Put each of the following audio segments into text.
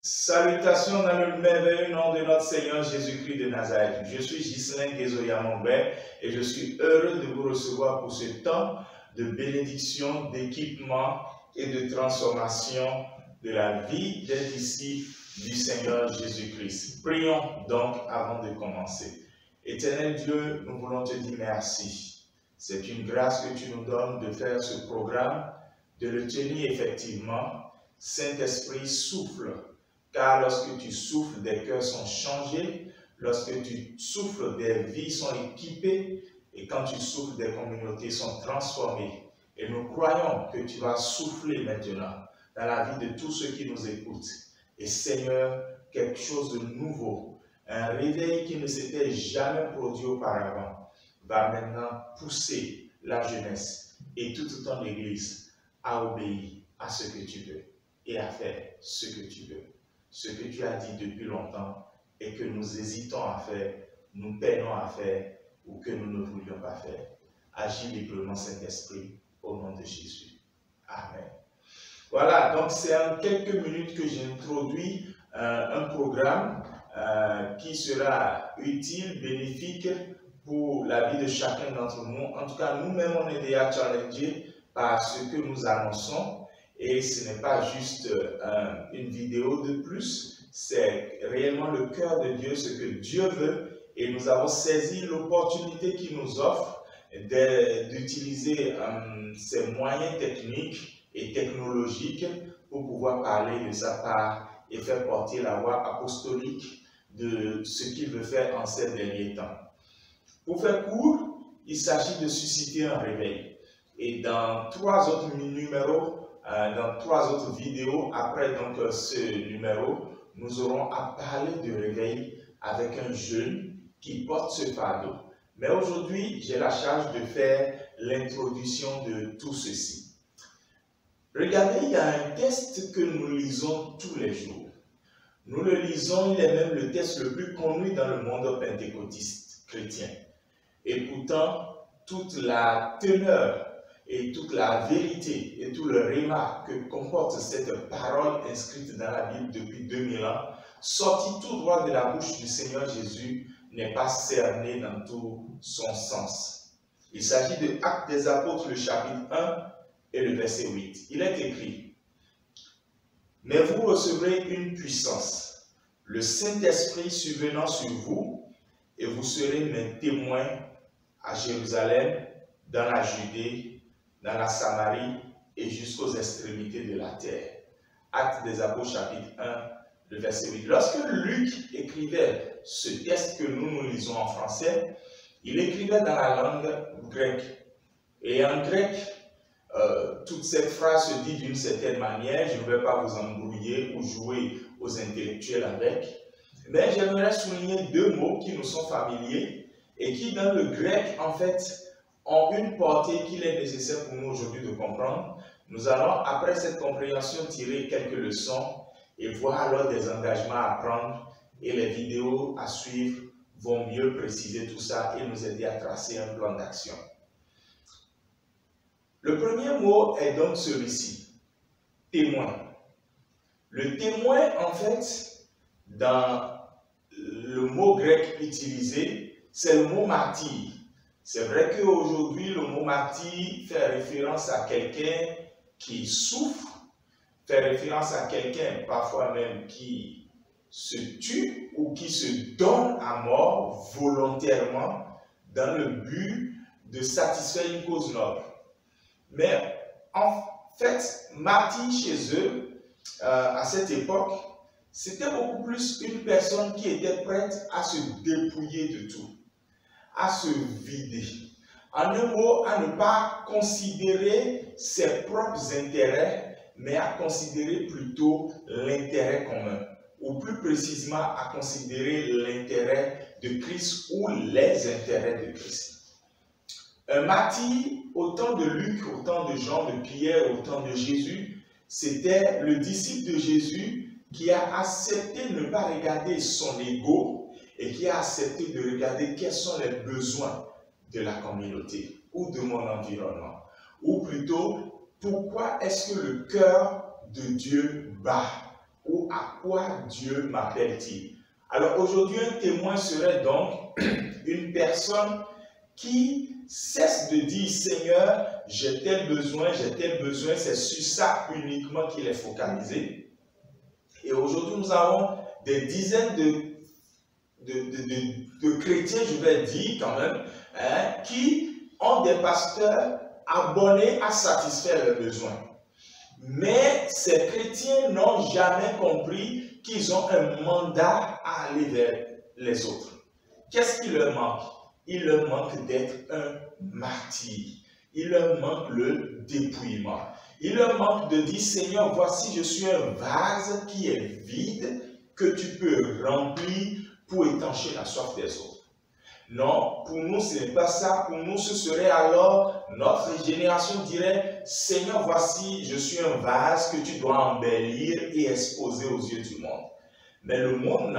Salutations dans le merveilleux nom de notre Seigneur Jésus-Christ de Nazareth. Je suis Ghislain Guézoya-Mombert et je suis heureux de vous recevoir pour ce temps de bénédiction, d'équipement et de transformation de la vie des disciples du Seigneur Jésus-Christ. Prions donc avant de commencer. Éternel Dieu, nous voulons te dire merci. C'est une grâce que tu nous donnes de faire ce programme, de le tenir effectivement. Saint-Esprit, souffle. Car lorsque tu souffles, des cœurs sont changés. Lorsque tu souffles, des vies sont équipées. Et quand tu souffles, des communautés sont transformées. Et nous croyons que tu vas souffler maintenant dans la vie de tous ceux qui nous écoutent. Et Seigneur, quelque chose de nouveau, un réveil qui ne s'était jamais produit auparavant, va maintenant pousser la jeunesse et toute ton Église à obéir à ce que tu veux et à faire ce que tu veux. Ce que tu as dit depuis longtemps et que nous hésitons à faire, nous peinons à faire ou que nous ne voulions pas faire. Agis librement, Saint-Esprit, au nom de Jésus. Amen. Voilà, donc c'est en quelques minutes que j'introduis un programme qui sera utile, bénéfique pour la vie de chacun d'entre nous. En tout cas, nous-mêmes, on est déjà challengés par ce que nous annonçons. Et ce n'est pas juste une vidéo de plus, c'est réellement le cœur de Dieu, ce que Dieu veut. Et nous avons saisi l'opportunité qu'il nous offre d'utiliser ces moyens techniques et technologiques pour pouvoir parler de sa part et faire porter la voix apostolique de ce qu'il veut faire en ces derniers temps. Pour faire court, il s'agit de susciter un réveil. Et dans trois autres numéros, dans trois autres vidéos, après donc ce numéro, nous aurons à parler de réveil avec un jeune qui porte ce fardeau. Mais aujourd'hui, j'ai la charge de faire l'introduction de tout ceci. Regardez, il y a un texte que nous lisons tous les jours. Nous le lisons, il est même le texte le plus connu dans le monde pentecôtiste chrétien. Et pourtant, toute la teneur et toute la vérité et tout le réma que comporte cette parole inscrite dans la Bible depuis 2000 ans, sortie tout droit de la bouche du Seigneur Jésus, n'est pas cerné dans tout son sens. Il s'agit de Actes des Apôtres, le chapitre 1 et le verset 8. Il est écrit: « Mais vous recevrez une puissance, le Saint-Esprit survenant sur vous, et vous serez mes témoins à Jérusalem, dans la Judée, dans la Samarie et jusqu'aux extrémités de la terre. » Actes des Apôtres, chapitre 1, le verset 8. Lorsque Luc écrivait ce texte que nous lisons en français, il écrivait dans la langue grecque. Et en grec, toute cette phrase se dit d'une certaine manière. Je ne vais pas vous embrouiller ou jouer aux intellectuels avec. Mais j'aimerais souligner deux mots qui nous sont familiers et qui, dans le grec, en fait, ont une portée qu'il est nécessaire pour nous aujourd'hui de comprendre. Nous allons, après cette compréhension, tirer quelques leçons et voir alors des engagements à prendre, et les vidéos à suivre vont mieux préciser tout ça et nous aider à tracer un plan d'action. Le premier mot est donc celui-ci, témoin. Le témoin, en fait, dans le mot grec utilisé, c'est le mot martyr. C'est vrai qu'aujourd'hui, le mot martyr fait référence à quelqu'un qui souffre, fait référence à quelqu'un parfois même qui se tue ou qui se donne à mort volontairement dans le but de satisfaire une cause noble. Mais en fait, martyr chez eux, à cette époque, c'était beaucoup plus une personne qui était prête à se dépouiller de tout, à se vider. En un mot, à ne pas considérer ses propres intérêts, mais à considérer plutôt l'intérêt commun, ou plus précisément à considérer l'intérêt de Christ ou les intérêts de Christ. Un martyr, au temps de Luc, au temps de Jean, de Pierre, au temps de Jésus, c'était le disciple de Jésus qui a accepté de ne pas regarder son ego et qui a accepté de regarder quels sont les besoins de la communauté ou de mon environnement. Ou plutôt, pourquoi est-ce que le cœur de Dieu bat ou à quoi Dieu m'appelle-t-il? Alors aujourd'hui, un témoin serait donc une personne qui cesse de dire, Seigneur, j'ai tel besoin, c'est sur ça uniquement qu'il est focalisé. Et aujourd'hui, nous avons des dizaines de chrétiens, je vais dire quand même, hein, qui ont des pasteurs abonnés à satisfaire leurs besoins. Mais ces chrétiens n'ont jamais compris qu'ils ont un mandat à aller vers les autres. Qu'est-ce qui leur manque? Il leur manque d'être un martyr. Il leur manque le dépouillement. Il leur manque de dire, Seigneur, voici, je suis un vase qui est vide, que tu peux remplir pour étancher la soif des autres. Non, pour nous, ce n'est pas ça. Pour nous, ce serait alors, notre génération dirait, Seigneur, voici, je suis un vase que tu dois embellir et exposer aux yeux du monde. Mais le monde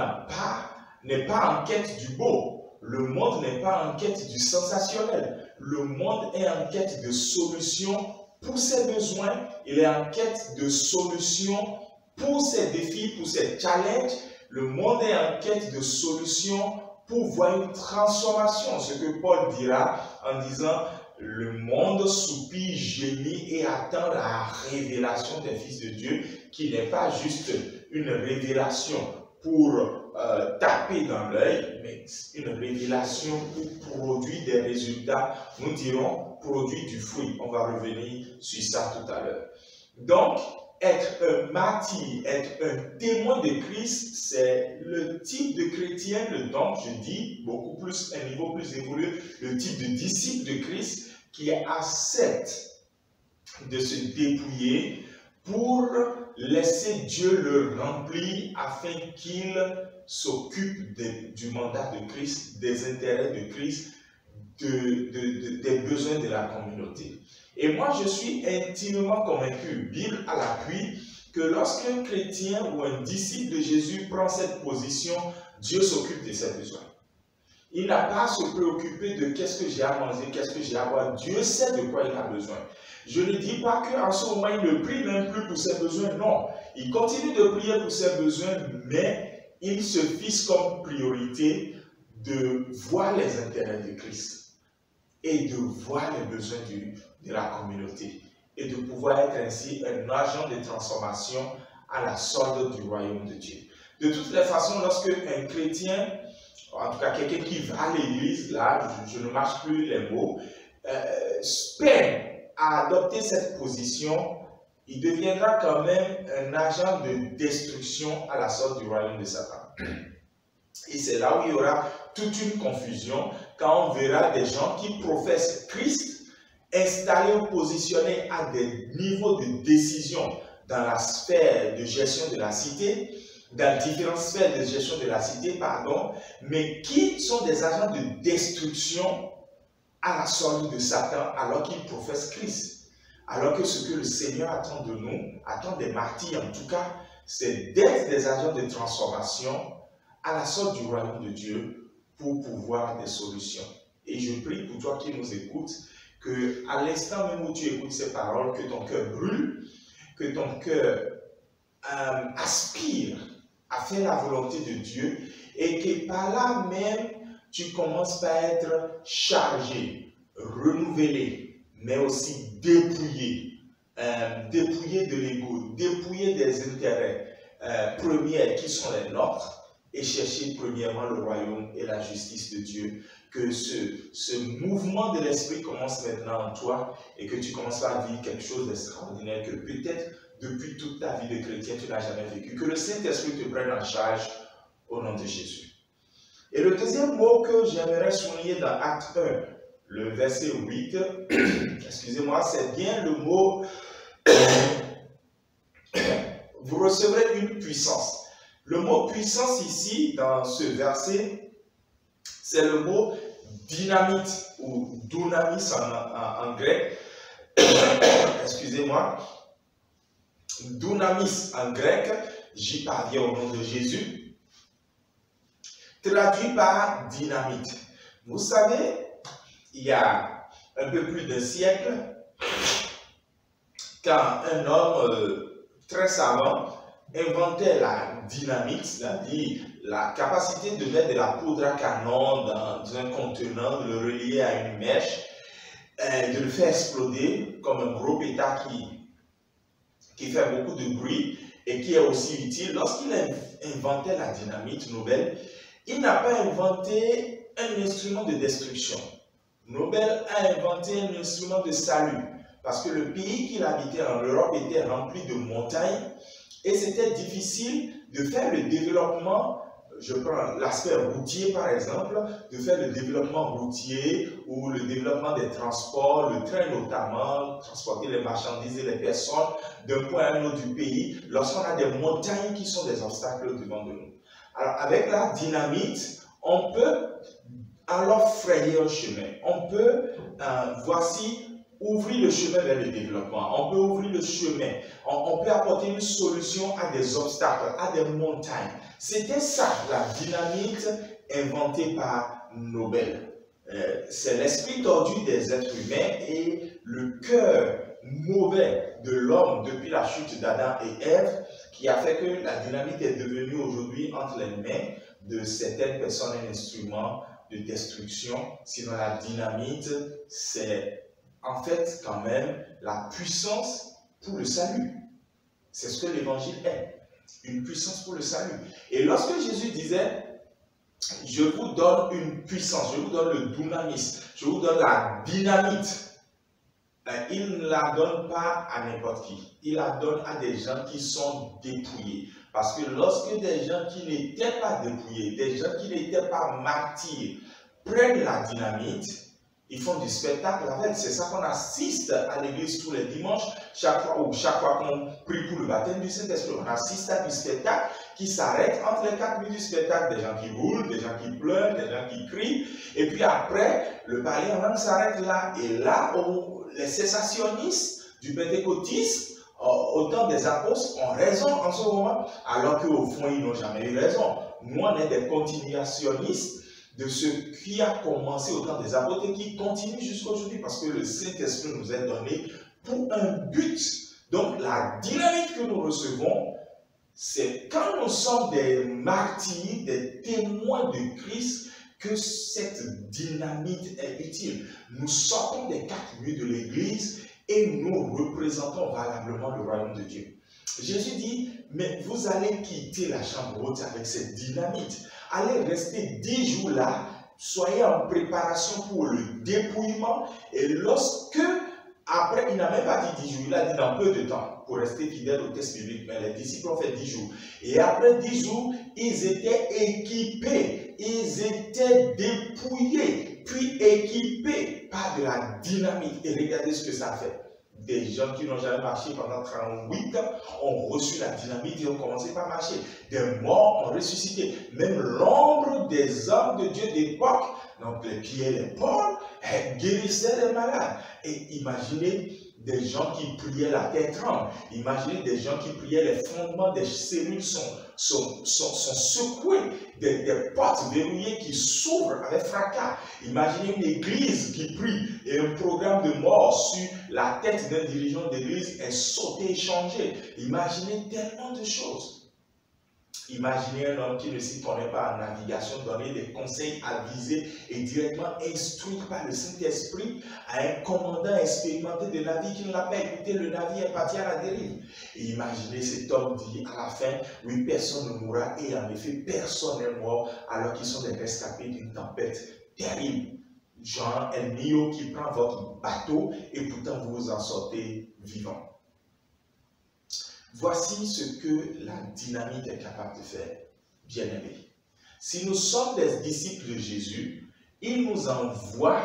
n'est pas en quête du beau. Le monde n'est pas en quête du sensationnel. Le monde est en quête de solutions pour ses besoins. Il est en quête de solutions pour ses défis, pour ses challenges. Le monde est en quête de solutions pour voir une transformation. Ce que Paul dira en disant, le monde soupire, gémit et attend la révélation des fils de Dieu, qui n'est pas juste une révélation pour taper dans l'œil, mais une révélation pour produire des résultats, nous dirons produire du fruit. On va revenir sur ça tout à l'heure. Donc, être un martyr, être un témoin de Christ, c'est le type de chrétien, donc je dis beaucoup plus, un niveau plus évolué, le type de disciple de Christ qui accepte de se dépouiller pour laisser Dieu le remplir afin qu'il s'occupe du mandat de Christ, des intérêts de Christ, des besoins de la communauté. Et moi, je suis intimement convaincu, Bible à l'appui, que lorsqu'un chrétien ou un disciple de Jésus prend cette position, Dieu s'occupe de ses besoins. Il n'a pas à se préoccuper de qu'est-ce que j'ai à manger, qu'est-ce que j'ai à boire. Dieu sait de quoi il a besoin. Je ne dis pas qu'en ce moment, il ne prie même plus pour ses besoins. Non, il continue de prier pour ses besoins, mais il se fixe comme priorité de voir les intérêts de Christ et de voir les besoins de la communauté et de pouvoir être ainsi un agent de transformation à la solde du royaume de Dieu. De toutes les façons, lorsque un chrétien, en tout cas quelqu'un qui va à l'église, là, je ne marche plus les mots, peine à adopter cette position, il deviendra quand même un agent de destruction à la sorte du royaume de Satan. Et c'est là où il y aura toute une confusion quand on verra des gens qui professent Christ installés ou positionnés à des niveaux de décision dans la sphère de gestion de la cité, dans différentes sphères de gestion de la cité, pardon, mais qui sont des agents de destruction à la solde de Satan alors qu'ils professent Christ. Alors que ce que le Seigneur attend de nous, attend des martyrs en tout cas, c'est d'être des agents de transformation à la solde du royaume de Dieu pour pouvoir des solutions. Et je prie pour toi qui nous écoutes, que à l'instant même où tu écoutes ces paroles, que ton cœur brûle, que ton cœur aspire à faire la volonté de Dieu et que par là même, tu commences par être chargé, renouvelé, mais aussi dépouillé. Dépouillé de l'ego, dépouillé des intérêts premiers qui sont les nôtres et chercher premièrement le royaume et la justice de Dieu. Que ce mouvement de l'esprit commence maintenant en toi et que tu commences à vivre quelque chose d'extraordinaire que peut-être depuis toute ta vie de chrétien tu n'as jamais vécu. Que le Saint-Esprit te prenne en charge au nom de Jésus. Et le deuxième mot que j'aimerais souligner dans Acte 1, le verset 8, excusez-moi, c'est bien le mot vous recevrez une puissance. Le mot puissance ici, dans ce verset, c'est le mot dynamite ou dunamis en grec. Excusez-moi. Dunamis en grec, j'y parviens au nom de Jésus, traduit par dynamite. Vous savez, il y a un peu plus d'un siècle, quand un homme très savant inventé la dynamite, c'est-à-dire la capacité de mettre de la poudre à canon dans un contenant, de le relier à une mèche, de le faire exploder comme un gros pétard qui fait beaucoup de bruit et qui est aussi utile. Lorsqu'il a inventé la dynamite, Nobel, il n'a pas inventé un instrument de destruction. Nobel a inventé un instrument de salut, parce que le pays qu'il habitait en Europe était rempli de montagnes et c'était difficile de faire le développement, je prends l'aspect routier par exemple, de faire le développement routier ou le développement des transports, le train notamment, transporter les marchandises et les personnes d'un point à un autre du pays, lorsqu'on a des montagnes qui sont des obstacles devant de nous. Alors avec la dynamite, on peut alors frayer un chemin. On peut, voici, ouvrir le chemin vers le développement. On peut ouvrir le chemin. On peut apporter une solution à des obstacles, à des montagnes. C'était ça, la dynamite inventée par Nobel. C'est l'esprit tordu des êtres humains et le cœur mauvais de l'homme depuis la chute d'Adam et Ève qui a fait que la dynamite est devenue aujourd'hui entre les mains de certaines personnes un instrument de destruction. Sinon la dynamite, c'est en fait quand même la puissance pour le salut. C'est ce que l'évangile est, une puissance pour le salut. Et lorsque Jésus disait, je vous donne une puissance, je vous donne le dunamis, je vous donne la dynamite, il ne la donne pas à n'importe qui. Il la donne à des gens qui sont dépouillés. Parce que lorsque des gens qui n'étaient pas dépouillés, des gens qui n'étaient pas martyrs, prennent la dynamite, ils font du spectacle avec. C'est ça qu'on assiste à l'église tous les dimanches, chaque fois qu'on prie pour le baptême du Saint-Esprit. On assiste à du spectacle qui s'arrête entre les 4 minutes du spectacle. Des gens qui roulent, des gens qui pleurent, des gens qui crient. Et puis après, le parler en langue s'arrête là. Et là, les cessationnistes du pentecôtisme, au temps des apôtres, ont raison en ce moment, alors qu'au fond, ils n'ont jamais eu raison. Nous, on est des continuationnistes de ce qui a commencé au temps des apôtres et qui continue jusqu'à aujourd'hui, parce que le Saint-Esprit nous est donné pour un but. Donc, la dynamique que nous recevons, c'est quand nous sommes des martyrs, des témoins de Christ, que cette dynamite est utile. Nous sortons des 4 murs de l'Église et nous représentons valablement le royaume de Dieu. Jésus dit, mais vous allez quitter la chambre haute avec cette dynamite. Allez rester 10 jours là, soyez en préparation pour le dépouillement. Et lorsque, après, il n'a même pas dit 10 jours, il a dit dans peu de temps, pour rester fidèle au texte biblique, mais les disciples ont fait 10 jours. Et après 10 jours, ils étaient équipés, ils étaient dépouillés, puis équipés par de la dynamite. Et regardez ce que ça fait. Des gens qui n'ont jamais marché pendant 38 ans ont reçu la dynamite et ont commencé par marcher. Des morts ont ressuscité. Même l'ombre des hommes de Dieu d'époque, donc les Pierre et les Paul, guérissaient les malades. Et imaginez des gens qui priaient la terre tremble. Imaginez des gens qui priaient les fondements des cellules sont secoués. Des portes verrouillées qui s'ouvrent avec fracas. Imaginez une église qui prie et un programme de mort sur la tête d'un dirigeant d'église est sauté et changé. Imaginez tellement de choses. Imaginez un homme qui ne s'y connaît pas en navigation, donner des conseils avisés et directement instruits par le Saint-Esprit à un commandant expérimenté de navire qui ne l'a pas écouté, le navire est parti à la dérive. Et imaginez cet homme dit à la fin, oui, personne ne mourra, et en effet, personne n'est mort, alors qu'ils sont des rescapés d'une tempête terrible. Jean El Mio qui prend votre bateau et pourtant vous vous en sortez vivant. Voici ce que la dynamite est capable de faire, bien-aimés. Si nous sommes des disciples de Jésus, il nous envoie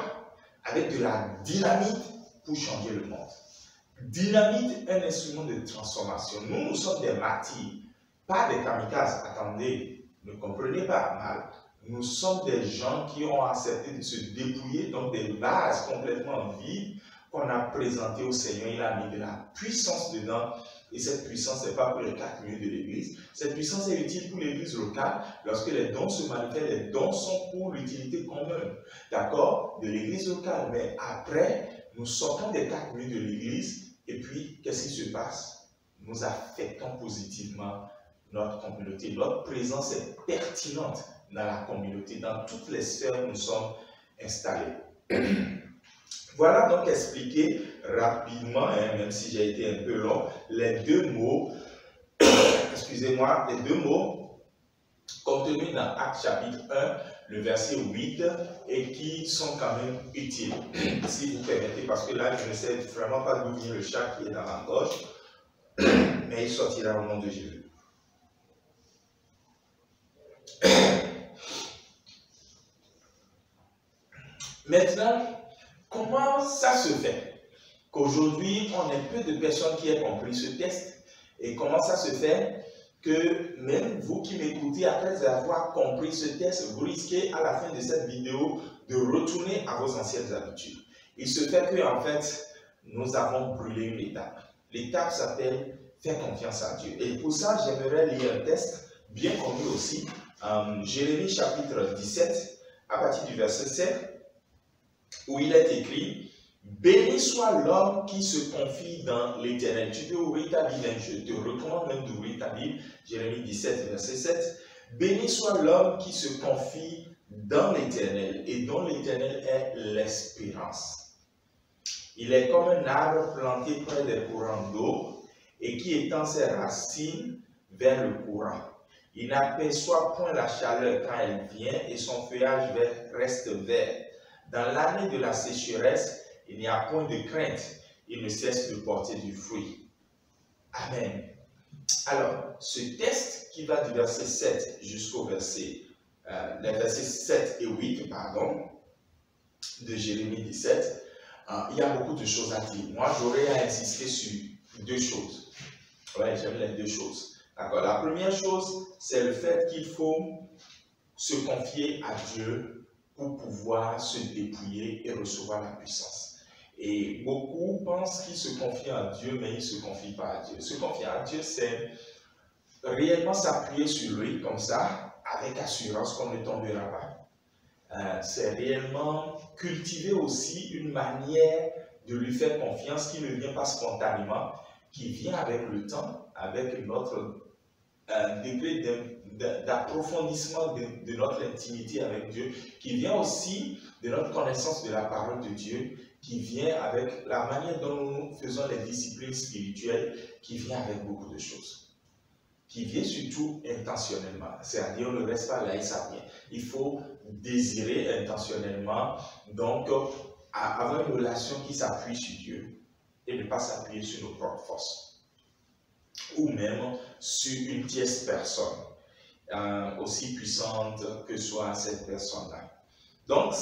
avec de la dynamite pour changer le monde. Dynamite est un instrument de transformation. Nous sommes des martyrs, pas des kamikazes. Attendez, ne comprenez pas mal. Nous sommes des gens qui ont accepté de se dépouiller, donc des bases complètement vides qu'on a présentées au Seigneur. Il a mis de la puissance dedans. Et cette puissance n'est pas pour les 4 murs de l'église. Cette puissance est utile pour l'église locale. Lorsque les dons se manifestent, les dons sont pour l'utilité commune. D'accord? De l'église locale. Mais après, nous sortons des 4 murs de l'église. Et puis, qu'est-ce qui se passe? Nous affectons positivement notre communauté. Notre présence est pertinente dans la communauté, dans toutes les sphères où nous sommes installés. Voilà donc expliqué rapidement, hein, même si j'ai été un peu long, les deux mots, excusez-moi, les deux mots contenus dans Actes chapitre 1, le verset 8, et qui sont quand même utiles, si vous permettez, parce que là, je ne sais vraiment pas d'où vient le chat qui est dans ma gorge, mais il sortira au nom de Jésus. Maintenant, comment ça se fait qu'aujourd'hui, on ait peu de personnes qui aient compris ce texte? Et comment ça se fait que même vous qui m'écoutez, après avoir compris ce texte, vous risquez à la fin de cette vidéo de retourner à vos anciennes habitudes? Il se fait que, en fait, nous avons brûlé une étape. L'étape s'appelle « Faire confiance à Dieu ». Et pour ça, j'aimerais lire un texte bien connu aussi, Jérémie chapitre 17, à partir du verset 7, où il est écrit « Béni soit l'homme qui se confie dans l'Éternel ». Tu peux ouvrir ta Bible, je te recommande même d'ouvrir ta Bible, Jérémie 17, verset 7. « Béni soit l'homme qui se confie dans l'Éternel et dont l'Éternel est l'espérance. Il est comme un arbre planté près des courants d'eau et qui étend ses racines vers le courant. Il n'aperçoit point la chaleur quand elle vient et son feuillage reste vert. Dans l'année de la sécheresse, il n'y a point de crainte. Il ne cesse de porter du fruit. » Amen. Alors, ce texte qui va du verset 7 jusqu'au verset, les versets 7 et 8, pardon, de Jérémie 17, il y a beaucoup de choses à dire. Moi, j'aurais à insister sur deux choses. Ouais, j'aime les deux choses. D'accord. La première chose, c'est le fait qu'il faut se confier à Dieu pour pouvoir se dépouiller et recevoir la puissance. Et beaucoup pensent qu'ils se confient à Dieu, mais ils ne se confient pas à Dieu. Se confier à Dieu, c'est réellement s'appuyer sur lui comme ça, avec assurance qu'on ne tombera pas. C'est réellement cultiver aussi une manière de lui faire confiance qui ne vient pas spontanément, qui vient avec le temps, avec notre degré d'approfondissement de notre intimité avec Dieu, qui vient aussi de notre connaissance de la parole de Dieu, qui vient avec la manière dont nous faisons les disciplines spirituelles, qui vient avec beaucoup de choses, qui vient surtout intentionnellement, c'est-à-dire on ne reste pas là et ça vient. Il faut désirer intentionnellement, donc avoir une relation qui s'appuie sur Dieu et ne pas s'appuyer sur nos propres forces, ou même sur une tierce personne, aussi puissante que soit cette personne-là. Donc,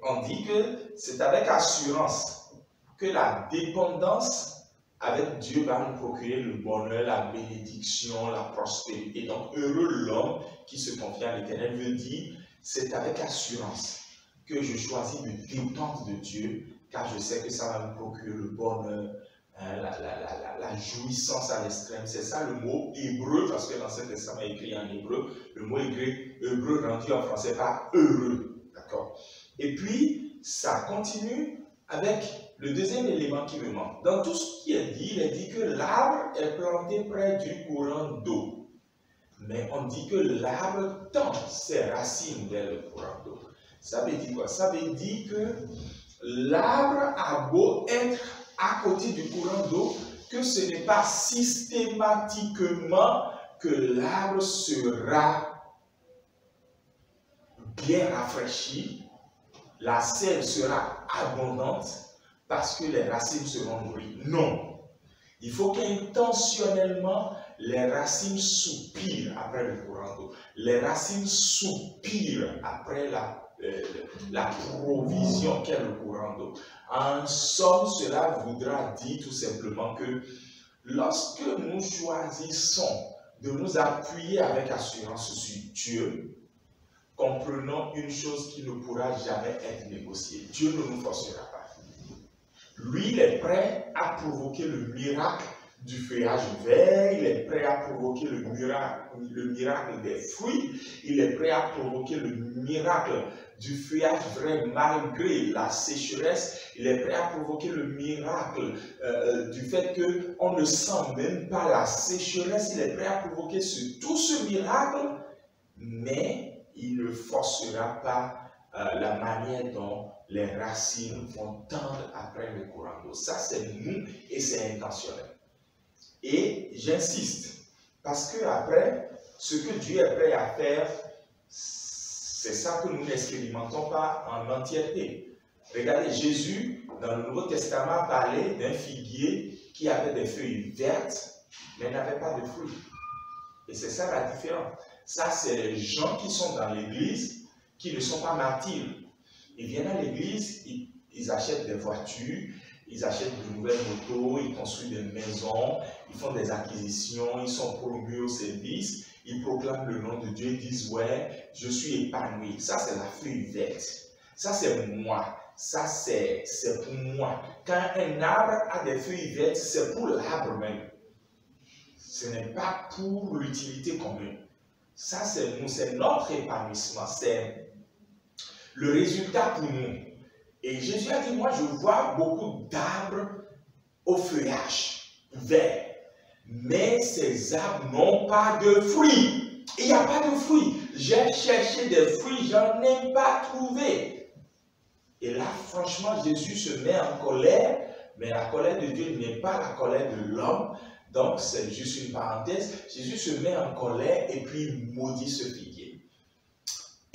on dit que c'est avec assurance que la dépendance avec Dieu va nous procurer le bonheur, la bénédiction, la prospérité. Donc, heureux l'homme qui se confie à l'Éternel veut dire, c'est avec assurance que je choisis de dépendre de Dieu, car je sais que ça va me procurer le bonheur, la jouissance à l'extrême. C'est ça le mot hébreu, parce que l'Ancien Testament est écrit en hébreu, le mot hébreu rendu en français par heureux, d'accord. Et puis, ça continue avec le deuxième élément qui me manque. Dans tout ce qui est dit, il est dit que l'arbre est planté près du courant d'eau. Mais on dit que l'arbre tend ses racines vers le courant d'eau. Ça veut dire quoi? Ça veut dire que l'arbre a beau être à côté du courant d'eau, que ce n'est pas systématiquement que l'arbre sera bien rafraîchi, la sève sera abondante parce que les racines seront nourries. Non. Il faut qu'intentionnellement les racines soupirent après le courant d'eau. Les racines soupirent après la provision qu'est le courant d'eau. En somme, cela voudra dire tout simplement que lorsque nous choisissons de nous appuyer avec assurance sur Dieu, comprenons une chose qui ne pourra jamais être négociée. Dieu ne nous forcera pas. Lui, il est prêt à provoquer le miracle du feuillage vert, il est prêt à provoquer le miracle des fruits, il est prêt à provoquer le miracle du feuillage vrai malgré la sécheresse. Il est prêt à provoquer le miracle du fait qu'on ne sent même pas la sécheresse. Il est prêt à provoquer tout ce miracle, mais il ne forcera pas la manière dont les racines vont tendre après le courant d'eau. Ça, c'est nous et c'est intentionnel. Et j'insiste, parce que après, ce que Dieu est prêt à faire, c'est ça que nous n'expérimentons pas en entièreté. Regardez, Jésus, dans le Nouveau Testament, parlait d'un figuier qui avait des feuilles vertes, mais n'avait pas de fruits. Et c'est ça la différence. Ça, c'est les gens qui sont dans l'église, qui ne sont pas martyrs. Ils viennent à l'église, ils achètent des voitures, ils achètent de nouvelles motos, ils construisent des maisons, ils font des acquisitions, ils sont promus au service, ils proclament le nom de Dieu, ils disent « Ouais, je suis épanoui ». Ça, c'est la feuille verte. Ça, c'est moi. Ça, c'est pour moi. Quand un arbre a des feuilles vertes, c'est pour l'arbre même. Ce n'est pas pour l'utilité commune. Ça, c'est nous, c'est notre épanouissement, c'est le résultat pour nous. Et Jésus a dit, moi, je vois beaucoup d'arbres au feuillage vert, mais ces arbres n'ont pas de fruits. Il n'y a pas de fruits. J'ai cherché des fruits, j'en ai pas trouvé. Et là, franchement, Jésus se met en colère, mais la colère de Dieu n'est pas la colère de l'homme. Donc, c'est juste une parenthèse. Jésus se met en colère et puis il maudit ce figuier.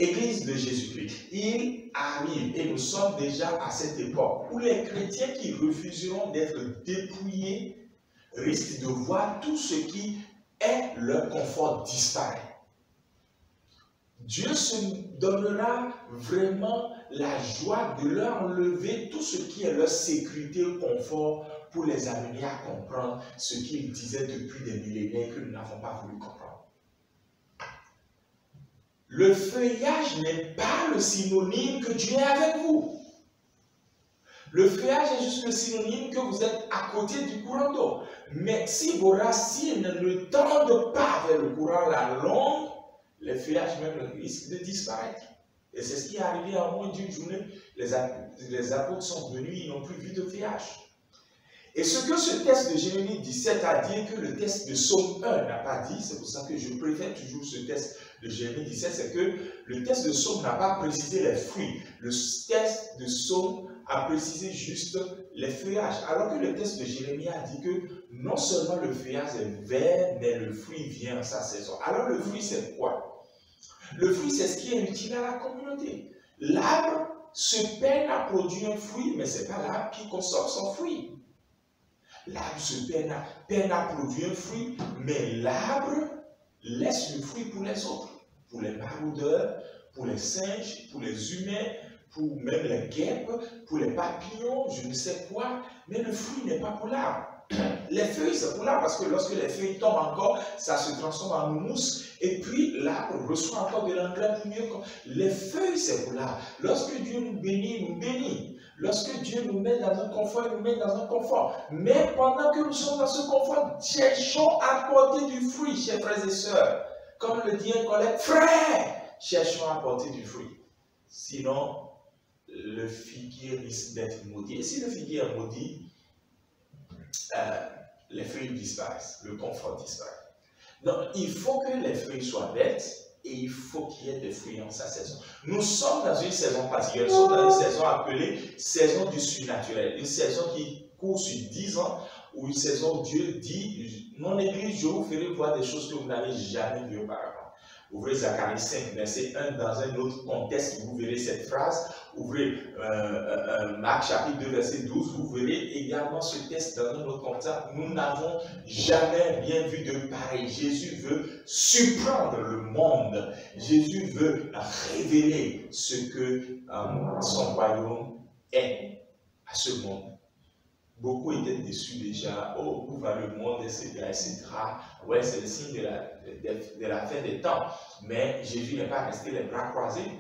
Église de Jésus-Christ, il arrive, et nous sommes déjà à cette époque, où les chrétiens qui refuseront d'être dépouillés risquent de voir tout ce qui est leur confort disparaître. Dieu se donnera vraiment la joie de leur enlever tout ce qui est leur sécurité et confort pour les amener à comprendre ce qu'il disait depuis des millénaires que nous n'avons pas voulu comprendre. Le feuillage n'est pas le synonyme que Dieu est avec vous. Le feuillage est juste le synonyme que vous êtes à côté du courant d'eau. Mais si vos racines ne tendent pas vers le courant la longue, les feuillages même risquent de disparaître. Et c'est ce qui est arrivé en moins d'une journée. Les apôtres sont venus, ils n'ont plus vu de feuillage. Et ce que ce texte de Jérémie 17 a dit, que le texte de Psaume 1 n'a pas dit, c'est pour ça que je préfère toujours ce texte de Jérémie 17, c'est que le texte de Psaume n'a pas précisé les fruits. Le texte de Psaume a précisé juste les feuillages. Alors que le texte de Jérémie a dit que non seulement le feuillage est vert, mais le fruit vient en sa saison. Alors le fruit, c'est quoi? Le fruit, c'est ce qui est utile à la communauté. L'arbre se peine à produire un fruit, mais ce n'est pas l'arbre qui consomme son fruit. L'arbre se peine à produire un fruit, mais l'arbre laisse le fruit pour les autres, pour les maraudeurs, pour les singes, pour les humains, pour même les guêpes, pour les papillons, je ne sais quoi, mais le fruit n'est pas pour l'arbre. Les feuilles, c'est pour l'arbre, parce que lorsque les feuilles tombent encore, ça se transforme en mousse, et puis l'arbre reçoit encore de l'engrais pour mieux. Les feuilles, c'est pour l'arbre. Lorsque Dieu nous bénit, il nous bénit. Lorsque Dieu nous met dans un confort, il nous met dans un confort. Mais pendant que nous sommes dans ce confort, cherchons à porter du fruit, chers frères et sœurs. Comme le dit un collègue, frère, cherchons à porter du fruit. Sinon, le figuier risque d'être maudit. Et si le figuier est maudit, les feuilles disparaissent, le confort disparaît. Donc, il faut que les feuilles soient vertes et il faut qu'il y ait des fruits en sa saison. Nous sommes dans une saison particulière, nous sommes dans une saison appelée saison du surnaturel, une saison qui court sur 10 ans, ou une saison où Dieu dit, mon église, je vous ferai voir des choses que vous n'avez jamais vues auparavant. Ouvrez Zacharie 5, verset 1, dans un autre contexte, vous verrez cette phrase. Ouvrez Marc chapitre 2, verset 12, vous verrez également ce texte dans un autre contexte. Nous n'avons jamais rien vu de pareil. Jésus veut surprendre le monde. Jésus veut révéler ce que son royaume est à ce monde. Beaucoup étaient déçus déjà. Oh, où va le monde, etc. etc. Ouais, c'est le signe de la fin des temps. Mais Jésus n'est pas resté les bras croisés.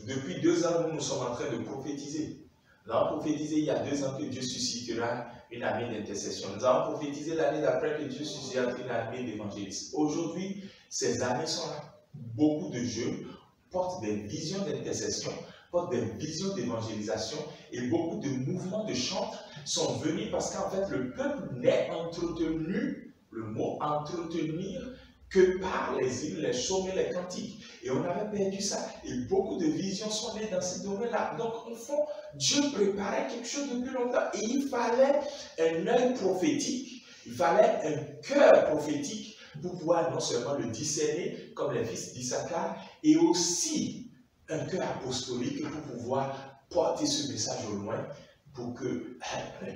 Depuis 2 ans, nous sommes en train de prophétiser. Nous avons prophétisé il y a 2 ans que Dieu suscitera une armée d'intercession. Nous avons prophétisé l'année d'après que Dieu suscitera une armée d'évangélistes. Aujourd'hui, ces armées sont là. Beaucoup de jeunes. portent des visions d'intercession, portent des visions d'évangélisation, et beaucoup de mouvements de chantres sont venus parce qu'en fait le peuple n'est entretenu, le mot entretenir, que par les hymnes, les chaumes et les cantiques. Et on avait perdu ça. Et beaucoup de visions sont nées dans ce domaine-là. Donc, au fond, Dieu préparait quelque chose depuis longtemps. Et il fallait un œil prophétique, il fallait un cœur prophétique pour pouvoir non seulement le discerner comme les fils d'Issachar, et aussi un cœur apostolique pour pouvoir porter ce message au loin, pour que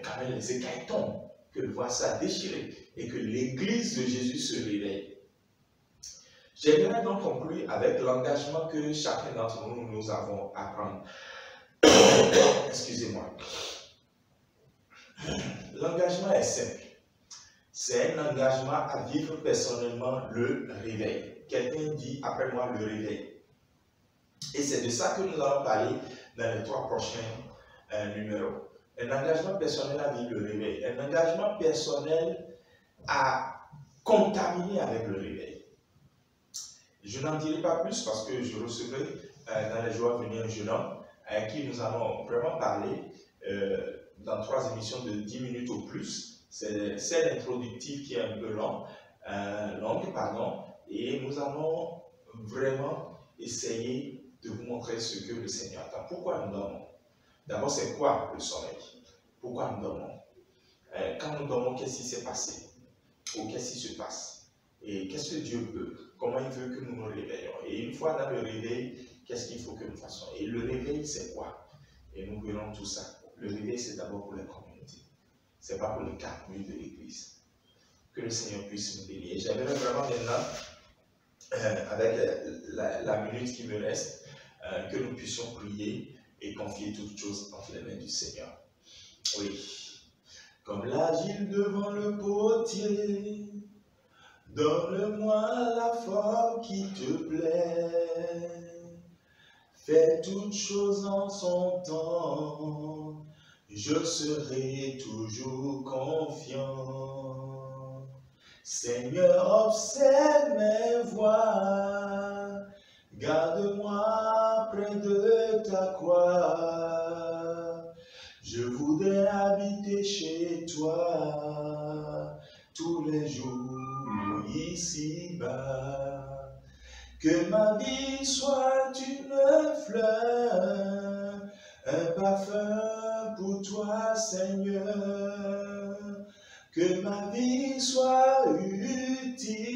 quand même les écailles tombent, que le voix soit déchiré et que l'Église de Jésus se réveille. J'aimerais donc conclure avec l'engagement que chacun d'entre nous, nous avons à prendre. Excusez-moi. L'engagement est simple. C'est un engagement à vivre personnellement le réveil. Quelqu'un dit après moi le réveil. Et c'est de ça que nous allons parler dans les 3 prochains numéros. Un engagement personnel à vivre le réveil. Un engagement personnel à contaminer avec le réveil. Je n'en dirai pas plus parce que je recevrai dans les jours à venir un jeune homme avec qui nous allons vraiment parler dans 3 émissions de 10 minutes au plus. C'est l'introductif qui est un peu longue, et nous allons vraiment essayer de vous montrer ce que le Seigneur attend. Pourquoi nous dormons? D'abord, c'est quoi le sommeil? Pourquoi nous dormons? Quand nous dormons, qu'est-ce qui s'est passé? Ou qu'est-ce qui se passe? Et qu'est-ce que Dieu veut? Comment il veut que nous nous réveillons? Et une fois dans le réveil, qu'est-ce qu'il faut que nous fassions? Et le réveil, c'est quoi? Et nous verrons tout ça. Le réveil, c'est d'abord pour les communautés. Ce n'est pas pour les 4 murs de l'Église. Que le Seigneur puisse nous bénir. Et j'aimerais vraiment maintenant, avec la minute qui me reste, que nous puissions prier et confier toutes choses entre les mains du Seigneur. Oui. Comme l'agile devant le potier, donne-moi la forme qui te plaît. Fais toutes choses en son temps, je serai toujours confiant. Seigneur, observe mes voies, garde-moi près de ta croix. Je voudrais habiter chez toi tous les jours ici-bas. Que ma vie soit une fleur, un parfum pour toi, Seigneur. Que ma vie soit utile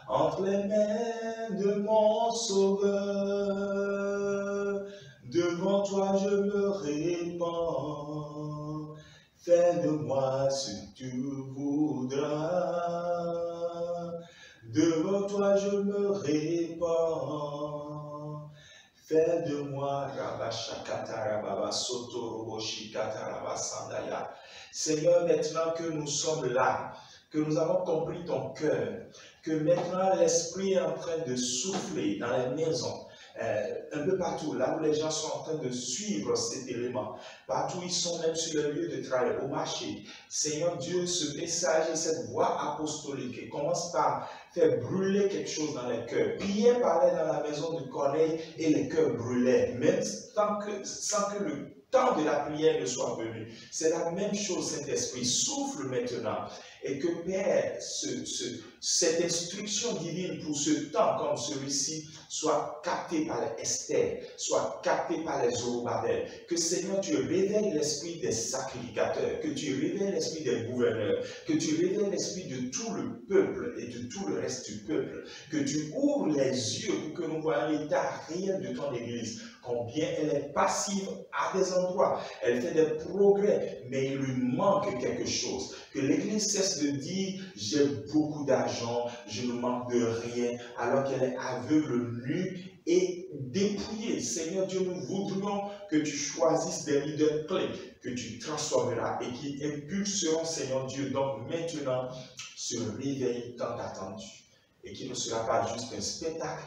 entre les mains de mon Sauveur. Devant toi je me répands, fais de moi ce que tu voudras. Devant toi je me répands, fais de moi Seigneur, maintenant que nous sommes là, que nous avons compris ton cœur, que maintenant l'Esprit est en train de souffler dans les maisons, un peu partout, là où les gens sont en train de suivre cet élément, partout ils sont même sur le lieu de travail, au marché. Seigneur Dieu, ce message et cette voix apostolique commence par faire brûler quelque chose dans les cœurs. Pierre parlait dans la maison de Corneille et les cœurs brûlaient, même sans que le temps de la prière ne soit venu. C'est la même chose, Saint-Esprit. Souffle maintenant. Et que Père, cette instruction divine pour ce temps comme celui-ci soit captée par les Esther, soit captée par les Zorobabel. Que Seigneur, tu réveilles l'esprit des sacrificateurs, que tu réveilles l'esprit des gouverneurs, que tu réveilles l'esprit de tout le peuple et de tout le reste du peuple. Que tu ouvres les yeux pour que nous voyions l'état réel de ton Église. Combien elle est passive à des endroits, elle fait des progrès, mais il lui manque quelque chose. Que l'Église cesse de dire « j'ai beaucoup d'argent, je ne manque de rien », alors qu'elle est aveugle, nue et dépouillée. Seigneur Dieu, nous voudrions que tu choisisses des leaders clés, que tu transformeras et qui impulseront, Seigneur Dieu, donc maintenant, ce réveil tant attendu. Et qui ne sera pas juste un spectacle,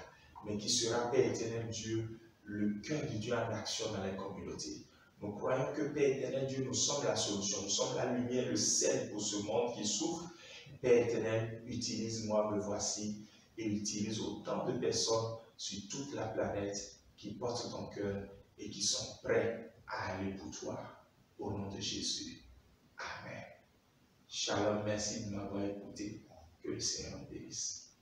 mais qui sera, Père éternel Dieu, le cœur de Dieu en action dans les communautés. Nous croyons que, Père éternel Dieu, nous sommes la solution, nous sommes la lumière, le sel pour ce monde qui souffre. Père éternel, utilise-moi, me voici, et utilise autant de personnes sur toute la planète qui portent ton cœur et qui sont prêts à aller pour toi. Au nom de Jésus. Amen. Shalom, merci de m'avoir écouté. Que le Seigneur bénisse.